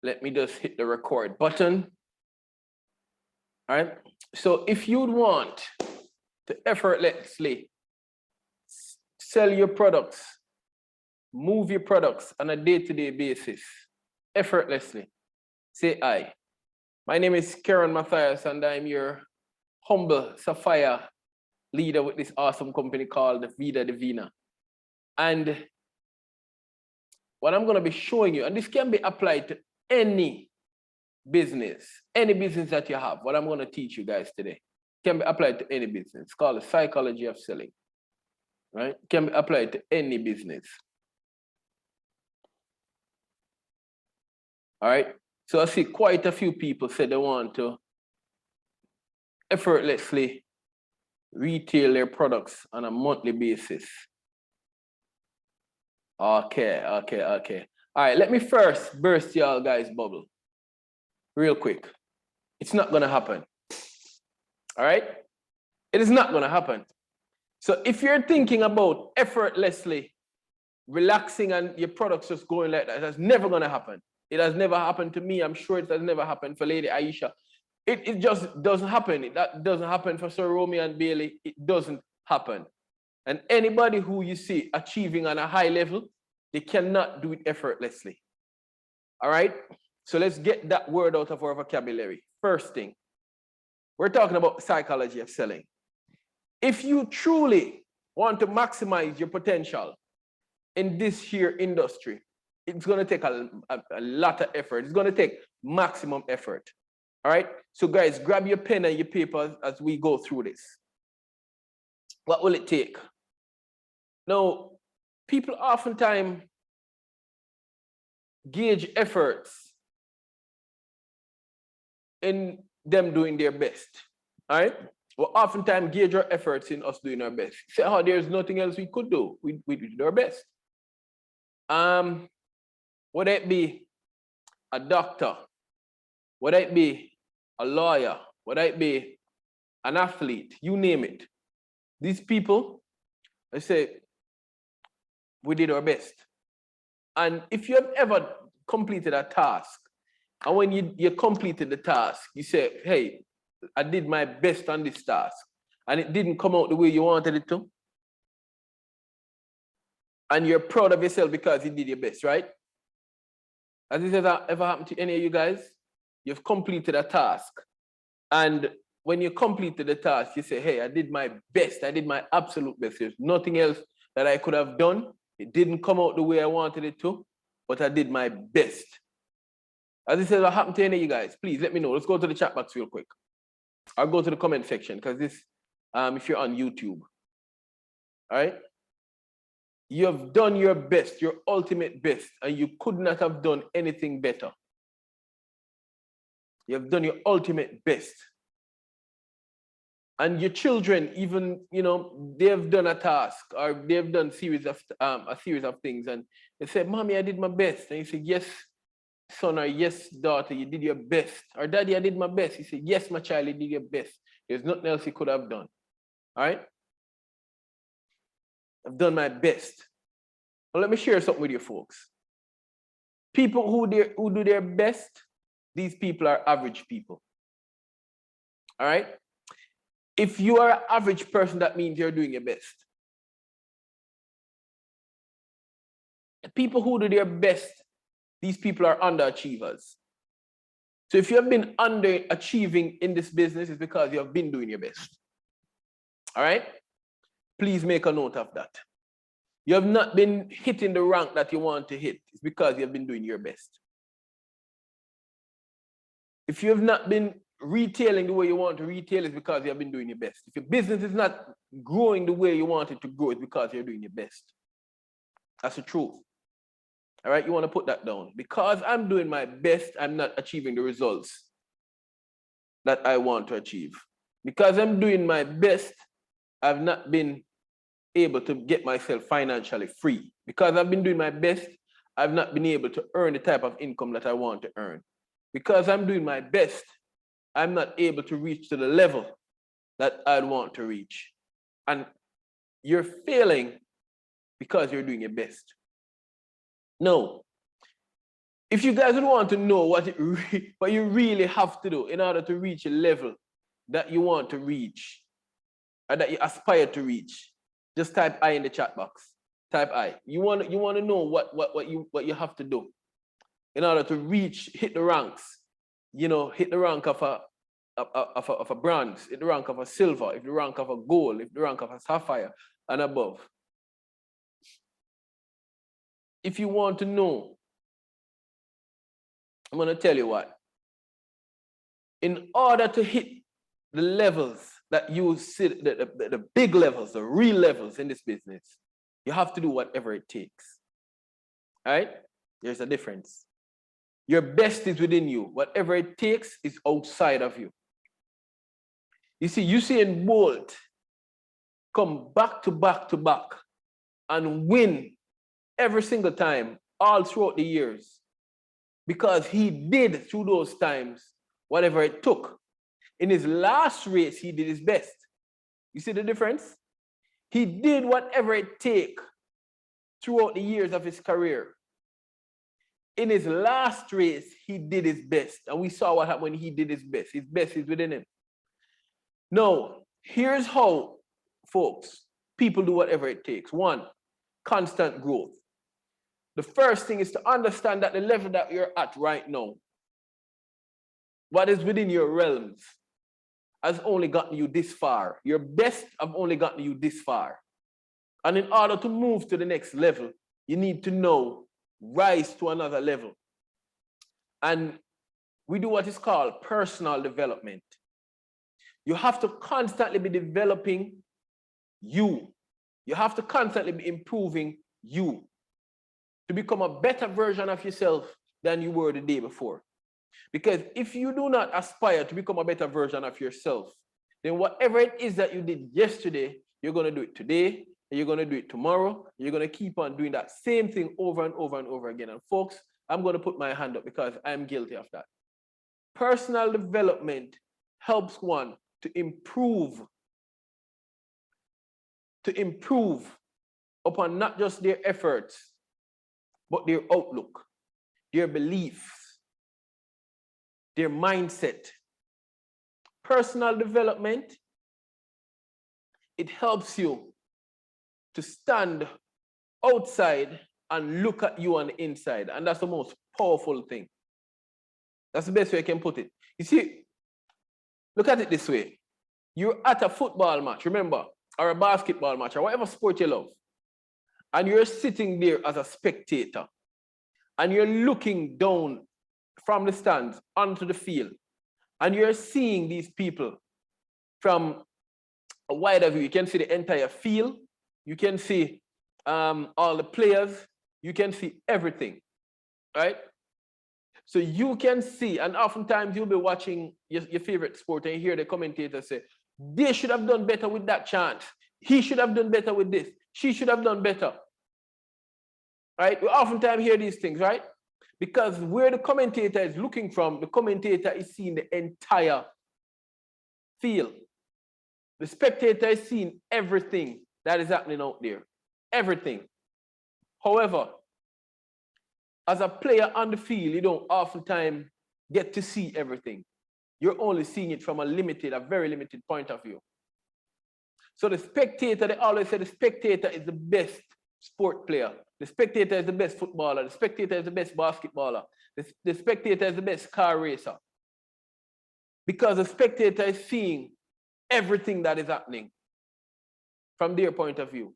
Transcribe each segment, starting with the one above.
Let me just hit the record button. All right. So if you'd want to effortlessly sell your products, move your products on a day-to-day basis, effortlessly, say I. My name is Keron Matthias, and I'm your humble sapphire leader with this awesome company called Vida, Divina. And what I'm going to be showing you, and this can be applied to any business that you have. What I'm going to teach you guys today can be applied to any business. It's called the psychology of selling, right? Can be applied to any business. All right. So I see quite a few people say they want to effortlessly retail their products on a monthly basis. Okay. All right, let me first burst y'all guys' bubble real quick. It's not gonna happen. All right? It is not gonna happen. So if you're thinking about effortlessly relaxing and your products just going like that, that's never gonna happen. It has never happened to me. I'm sure it has never happened for Lady Aisha. It just doesn't happen. That doesn't happen for Sir Romeo and Bailey. It doesn't happen. And anybody who you see achieving on a high level, they cannot do it effortlessly. All right? So let's get that word out of our vocabulary. First thing, we're talking about the psychology of selling. If you truly want to maximize your potential in this here industry, it's going to take a lot of effort. It's going to take maximum effort. All right? So guys, grab your pen and your paper as we go through this. What will it take? Now, people oftentimes gauge efforts in them doing their best. All right? Well, oftentimes gauge our efforts in us doing our best. Say, oh, there's nothing else we could do. We did our best. Would it be a doctor? Would it be a lawyer? Would it be an athlete? You name it. These people, I say, we did our best. And if you have ever completed a task, and when you completed the task, you say, hey, I did my best on this task, and it didn't come out the way you wanted it to, and you're proud of yourself because you did your best, right? Has this ever happened to any of you guys? You've completed a task, and when you completed the task, you say, hey, I did my best. I did my absolute best. There's nothing else that I could have done. It didn't come out the way I wanted it to, but I did my best. As this ever happened to any of you guys, please let me know. Let's go to the chat box real quick. I'll go to the comment section because this, if you're on YouTube, all right? You have done your best, your ultimate best, and you could not have done anything better. You have done your ultimate best. And your children, even, they have done a task or they have done a series of things, and they say, Mommy, I did my best. And you say, yes, son, or yes, daughter, you did your best. Or Daddy, I did my best. He said, yes, my child, you did your best. There's nothing else you could have done. All right? I've done my best. Well, let me share something with you folks. People who do their best, these people are average people. All right? If you are an average person, that means you're doing your best. The people who do their best, these people are underachievers. So if you have been underachieving in this business, it's because you have been doing your best. All right? Please make a note of that. You have not been hitting the rank that you want to hit. It's because you have been doing your best. If you have not been retailing the way you want to retail, it's because you have been doing your best. If your business is not growing the way you want it to grow, it's because you're doing your best. That's the truth. All right, you want to put that down. Because I'm doing my best, I'm not achieving the results that I want to achieve. Because I'm doing my best, I've not been able to get myself financially free. Because I've been doing my best, I've not been able to earn the type of income that I want to earn. Because I'm doing my best, I'm not able to reach to the level that I'd want to reach. And you're failing because you're doing your best. No. If you guys would want to know what you really have to do in order to reach a level that you want to reach, or that you aspire to reach, just type I in the chat box. Type I. You want to know what you have to do in order to hit the ranks. You know, hit the rank of a bronze, hit the rank of a silver, hit the rank of a gold, hit the rank of a sapphire and above. If you want to know, I'm going to tell you what. In order to hit the levels that you see, the big levels, the real levels in this business, you have to do whatever it takes. All right? There's a difference. Your best is within you. Whatever it takes is outside of you. You see, Usain Bolt come back to back to back and win every single time, all throughout the years, because he did through those times whatever it took. In his last race, he did his best. You see the difference? He did whatever it takes throughout the years of his career. In his last race, he did his best. And we saw what happened when he did his best. His best is within him. Now, here's how, folks, people do whatever it takes. One, constant growth. The first thing is to understand that the level that you're at right now, what is within your realms, has only gotten you this far. Your best have only gotten you this far. And in order to move to the next level, you need to know, rise to another level. And we do what is called personal development. You have to constantly be developing you. You have to constantly be improving you to become a better version of yourself than you were the day before. Because if you do not aspire to become a better version of yourself, then whatever it is that you did yesterday, you're going to do it today, and you're going to do it tomorrow, and you're going to keep on doing that same thing over and over and over again. And folks, I'm going to put my hand up because I'm guilty of that. Personal development helps one to improve upon not just their efforts, but their outlook, their beliefs, their mindset. Personal development, it helps you to stand outside and look at you on the inside. And that's the most powerful thing. That's the best way I can put it. You see, look at it this way. You're at a football match, remember, or a basketball match, or whatever sport you love. And you're sitting there as a spectator. And you're looking down from the stands onto the field. And you're seeing these people from a wider view. You can see the entire field. You can see all the players. You can see everything, right? So you can see, and oftentimes you'll be watching your favorite sport and you hear the commentator say, they should have done better with that chance. He should have done better with this. She should have done better. Right? We oftentimes hear these things, right? Because where the commentator is looking from, the commentator is seeing the entire field. The spectator is seeing everything that is happening out there. Everything. However, as a player on the field, you don't oftentimes get to see everything. You're only seeing it from a very limited point of view. So the spectator, they always say the spectator is the best sport player. The spectator is the best footballer. The spectator is the best basketballer. The spectator is the best car racer. Because the spectator is seeing everything that is happening from their point of view.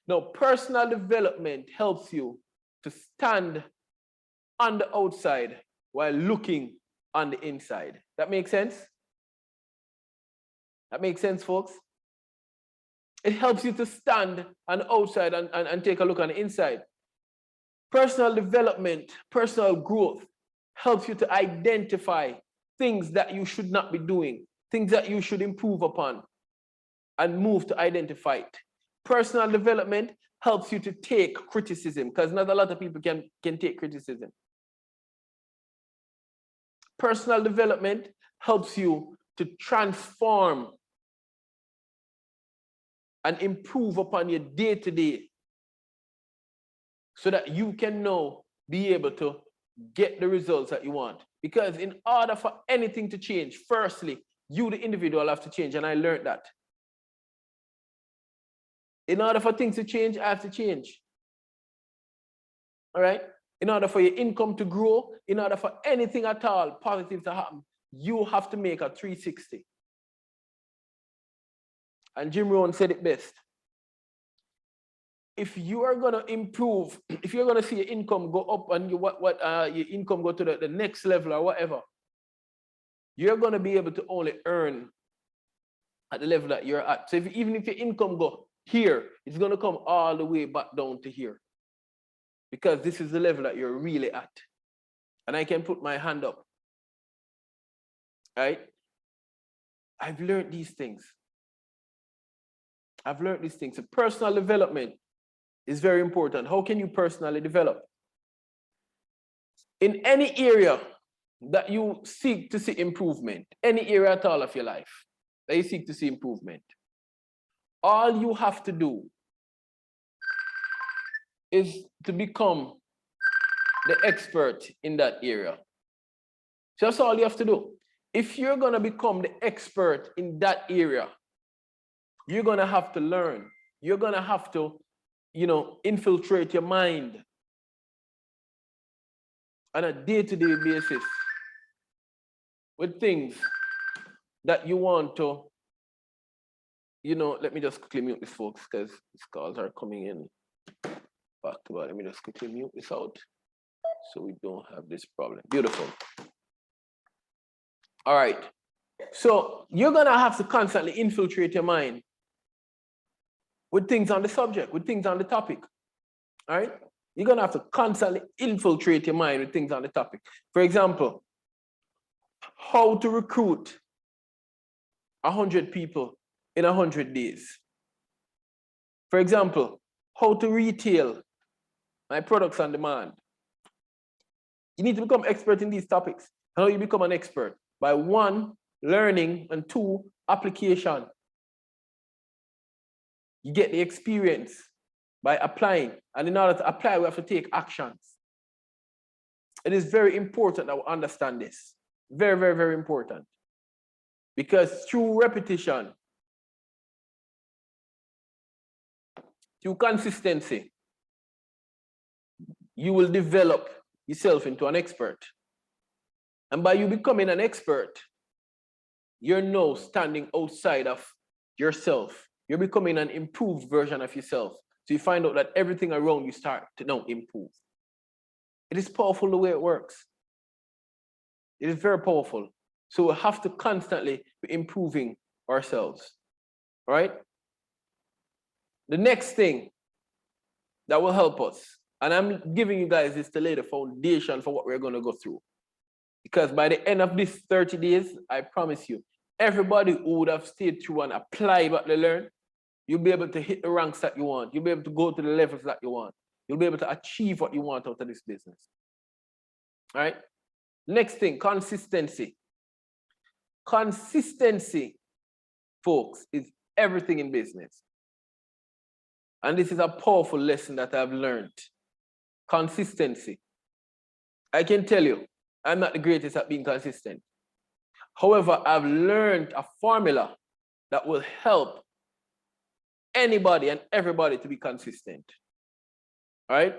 Now, personal development helps you to stand on the outside while looking on the inside. That makes sense? That makes sense, folks? It helps you to stand on the outside and take a look on the inside. Personal development, personal growth helps you to identify things that you should not be doing, things that you should improve upon, and move to identify it. Personal development helps you to take criticism, because not a lot of people can take criticism. Personal development helps you to transform and improve upon your day-to-day so that you can now be able to get the results that you want. Because in order for anything to change, firstly, you, the individual, have to change. And I learned that. In order for things to change, I have to change. All right? In order for your income to grow, in order for anything at all positive to happen, you have to make a 360. And Jim Rohn said it best. If you are going to improve, if you're going to see your income go up and your income go to the next level or whatever, you're going to be able to only earn at the level that you're at. So even if your income go here, it's going to come all the way back down to here. Because this is the level that you're really at. And I can put my hand up. Right? I've learned these things. I've learned these things. So personal development is very important. How can you personally develop? In any area that you seek to see improvement, any area at all of your life that you seek to see improvement, all you have to do is to become the expert in that area. Just all you have to do. If you're going to become the expert in that area, you're going to have to learn. You're going to have to, infiltrate your mind on a day-to-day basis with things that you want to, let me just quickly mute this, folks, because these calls are coming in back to back. Let me just quickly mute this out so we don't have this problem. Beautiful. All right. So you're going to have to constantly infiltrate your mind with things on the subject, with things on the topic. All right? You're going to have to constantly infiltrate your mind with things on the topic. For example, how to recruit 100 people in 100 days. For example, how to retail my products on demand. You need to become expert in these topics. How you become an expert? By 1, learning, and 2, application. You get the experience by applying. And in order to apply, we have to take actions. It is very important that we understand this. Very, very, very important. Because through repetition, through consistency, you will develop yourself into an expert. And by you becoming an expert, you're now standing outside of yourself. You're becoming an improved version of yourself. So you find out that everything around you start to now improve. It is powerful the way it works. It is very powerful. So we have to constantly be improving ourselves. All right? The next thing that will help us, and I'm giving you guys this to lay the foundation for what we're going to go through. Because by the end of this 30 days, I promise you, everybody who would have stayed through and applied what they learned, you'll be able to hit the ranks that you want. You'll be able to go to the levels that you want. You'll be able to achieve what you want out of this business. All right? Next thing, consistency. Consistency, folks, is everything in business. And this is a powerful lesson that I've learned. Consistency. I can tell you, I'm not the greatest at being consistent. However, I've learned a formula that will help anybody and everybody to be consistent. All right?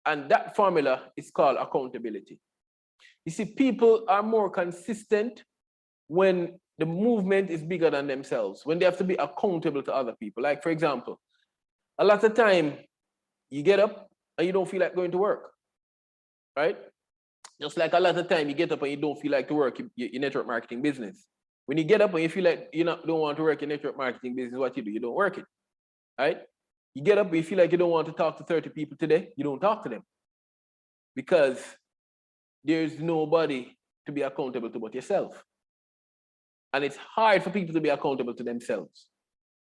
And that formula is called accountability. You see, people are more consistent when the movement is bigger than themselves, when they have to be accountable to other people. Like, for example, a lot of time you get up and you don't feel like going to work, right? Just like a lot of time you get up and you don't feel like to work your network marketing business. When you get up and you feel like you don't want to work your network marketing business, what you do? You don't work it, right? You get up and you feel like you don't want to talk to 30 people today, you don't talk to them. Because there's nobody to be accountable to but yourself. And it's hard for people to be accountable to themselves,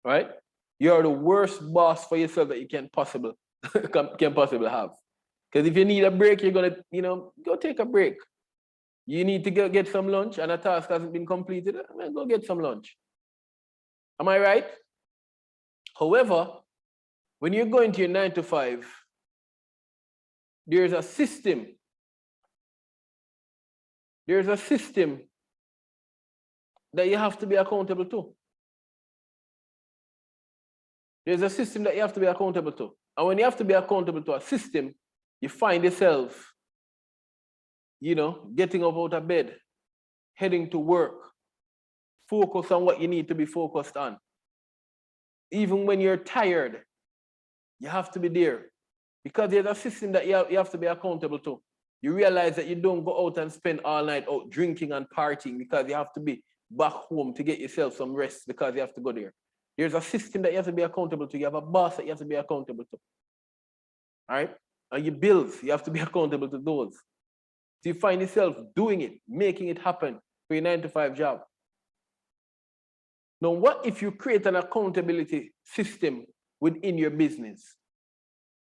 right? You're the worst boss for yourself that you can possibly have. Because if you need a break, you're gonna, go take a break. You need to go get some lunch and a task hasn't been completed, go get some lunch. Am I right? However, when you're going to your 9 to 5, there's a system there's a system that you have to be accountable to. There's a system that you have to be accountable to. And when you have to be accountable to a system, you find yourself, getting up out of bed, heading to work, focus on what you need to be focused on. Even when you're tired, you have to be there. Because there's a system that you have to be accountable to. You realize that you don't go out and spend all night out drinking and partying because you have to be back home to get yourself some rest because you have to go there. There's a system that you have to be accountable to. You have a boss that you have to be accountable to. All right? And your bills, you have to be accountable to those. So you find yourself doing it, making it happen for your 9-to-5 job. Now, what if you create an accountability system within your business?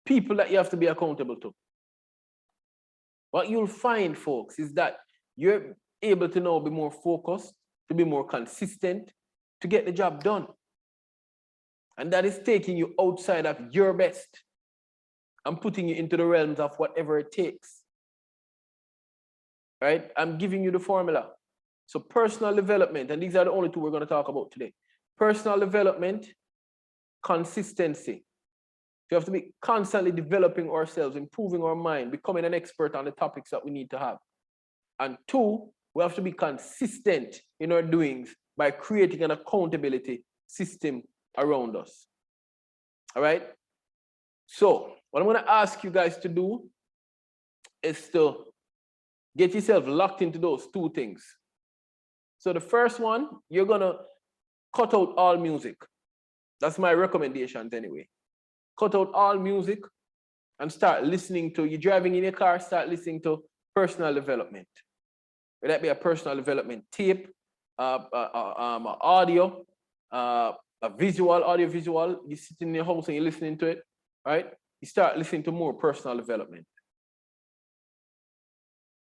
People that you have to be accountable to. What you'll find, folks, is that you're able to now be more focused, to be more consistent, to get the job done. And that is taking you outside of your best and putting you into the realms of whatever it takes. Right? I'm giving you the formula. So personal development, and these are the only two we're going to talk about today. Personal development, consistency. You have to be constantly developing ourselves, improving our mind, becoming an expert on the topics that we need to have. And two, we have to be consistent in our doings by creating an accountability system around us. All right? So what I'm going to ask you guys to do is to get yourself locked into those two things. So the first one, you're going to cut out all music. That's my recommendations anyway. Cut out all music and start listening to, you're driving in your car, start listening to personal development. Would that be a personal development tape, audio, a visual, audio visual. You sit in your house and you're listening to it, right? You start listening to more personal development.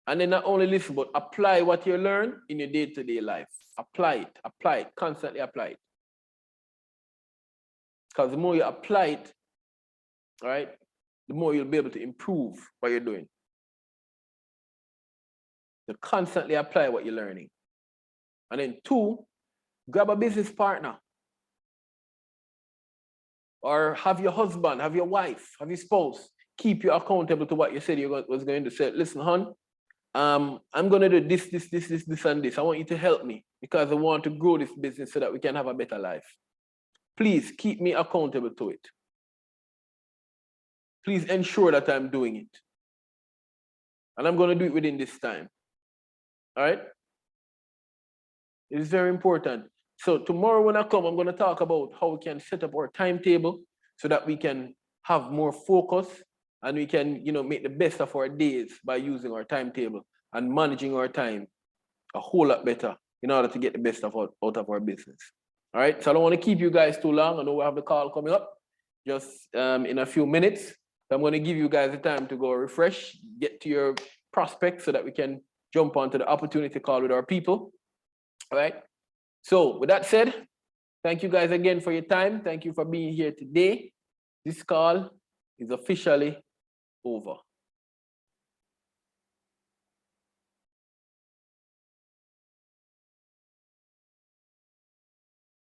And then not only listen, but apply what you learn in your day-to-day life. Apply it, constantly apply it. Because the more you apply it, all right, the more you'll be able to improve what you're doing. So constantly apply what you're learning. And then two, grab a business partner. Or have your husband, have your wife, have your spouse keep you accountable to what you said you was going to say. Listen, hon, I'm going to do this, and this. I want you to help me because I want to grow this business so that we can have a better life. Please keep me accountable to it. Please ensure that I'm doing it. And I'm going to do it within this time. All right? It is very important. So tomorrow when I come, I'm going to talk about how we can set up our timetable so that we can have more focus and we can, make the best of our days by using our timetable and managing our time a whole lot better in order to get the best out of our business. All right? So I don't want to keep you guys too long. I know we have the call coming up just in a few minutes. So I'm going to give you guys the time to go refresh, get to your prospects so that we can jump onto the opportunity call with our people. All right? So with that said, thank you guys again for your time. Thank you for being here today. This call is officially over.